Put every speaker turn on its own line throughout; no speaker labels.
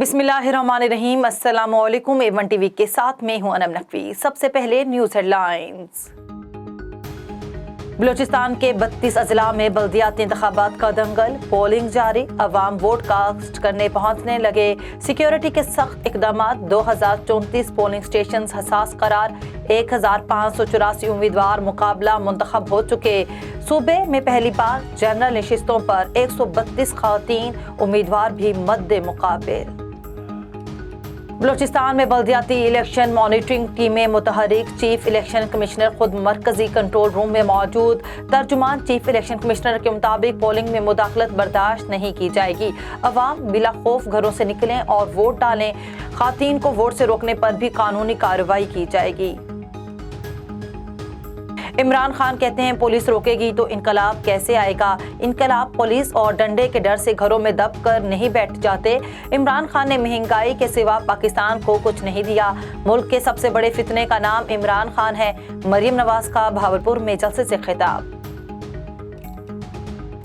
बिस्मिल्लाहिर्रहमानिर्रहीम। अस्सलाम वालेकुम। A1 टीवी के साथ मैं हूं अनम नकवी। सबसे पहले न्यूज़ हेडलाइंस। बलूचिस्तान के 32 अजला में बल्दियाती इंतखाबात का दंगल, पोलिंग जारी, अवाम वोट कास्ट करने पहुंचने लगे। सिक्योरिटी के सख्त इकदाम, 2034 पोलिंग स्टेशन हसास करार, 1584 उम्मीदवार मुकाबला मुंतखब हो चुके। सूबे में पहली बार जनरल नशिस्तों पर 132 खवातीन उम्मीदवार भी मद्दे मुकाबिल। बलूचिस्तान में बल्दियाती इलेक्शन मॉनिटरिंग टीमें मुतहरिक, चीफ इलेक्शन कमिश्नर खुद मरकजी कंट्रोल रूम में मौजूद। तर्जुमान चीफ इलेक्शन कमिश्नर के मुताबिक पोलिंग में मुदाखलत बर्दाश्त नहीं की जाएगी। अवाम बिला खौफ घरों से निकलें और वोट डालें। खातीन को वोट से रोकने पर भी कानूनी कार्रवाई की जाएगी। इमरान खान कहते हैं पुलिस रोकेगी तो इनकलाब कैसे आएगा। इनकलाब पुलिस और डंडे के डर से घरों में दब कर नहीं बैठ जाते। इमरान खान ने महंगाई के सिवा पाकिस्तान को कुछ नहीं दिया। मुल्क के सबसे बड़े फितने का नाम इमरान खान है। मरियम नवाज का भावलपुर में जलसे से खिताब।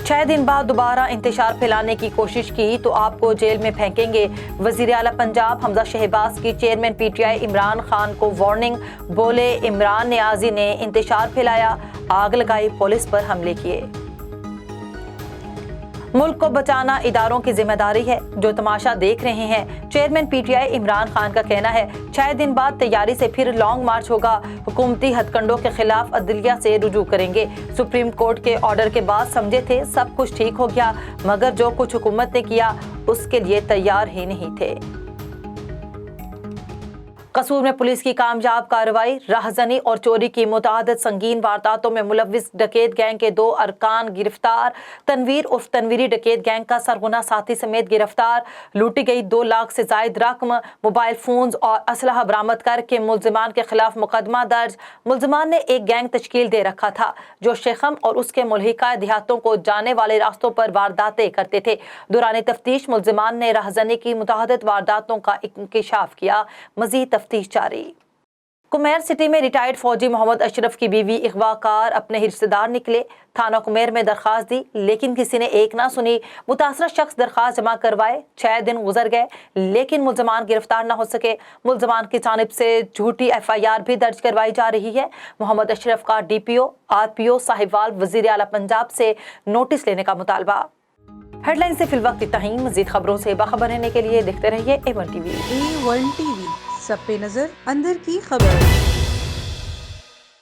6 दिन बाद दोबारा इंतशार फैलाने की कोशिश की तो आपको जेल में फेंकेंगे। वजीर आला पंजाब हमजा शहबाज की चेयरमैन PTI इमरान खान को वार्निंग। बोले इमरान नियाजी ने इंतशार फैलाया, आग लगाई, पुलिस पर हमले किए। मुल्क को बचाना इदारों की जिम्मेदारी है जो तमाशा देख रहे हैं। चेयरमैन PTI इमरान खान का कहना है 6 दिन बाद तैयारी से फिर लॉन्ग मार्च होगा। हुकूमती हथकंडों के खिलाफ अदलिया से रुजू करेंगे। सुप्रीम कोर्ट के ऑर्डर के बाद समझे थे सब कुछ ठीक हो गया, मगर जो कुछ हुकूमत ने किया उसके लिए तैयार ही नहीं थे। कसूर में पुलिस की कामयाब कार्रवाई, राहजनी और चोरी की मुतादिद संगीन वारदातों में मुलव्विस डकैत गैंग के 2 अरकान गिरफ्तार। तनवीर उर्फ तनवीरी डकैत गैंग का सरगुना साथी समेत गिरफ्तार। लूटी गई 2 लाख से जायद रकम, मोबाइल फोन्स और असलहा बरामद करके मुलजिमान के खिलाफ मुकदमा दर्ज। मुलजिमान ने एक गैंग तश्कील दे रखा था जो शेखम और उसके मुल्हिका देहातों को जाने वाले रास्तों पर वारदातें करते थे। दौरान तफ्तीश मुलजिमान ने राहजनी की मुतादिद वारदातों का इंकिशाफ किया। मजीद तफ्तीश जारी। कुमेर सिटी में रिटायर्ड फौजी मोहम्मद अशरफ की बीवी अगवाकार अपने रिश्तेदार निकले। थाना कुमेर में दरखास्त दी लेकिन किसी ने एक ना सुनी। मुतासरा शख्स दरखास्त जमा करवाए, 6 दिन गुजर गए लेकिन मुलजमान गिरफ्तार न हो सके। मुलजमान की जानिब से झूठी FIR भी दर्ज करवाई जा रही है। मोहम्मद अशरफ का DPO RPO साहिबवाल वजीर आला पंजाब से नोटिस लेने का मुतालबा। हेडलाइन से फिलवक्त इतना ही। मजीद खबरों से बाखबर रहने के लिए देखते रहिए A1 TV।
A1 TV, सब पे नजर, अंदर की खबर।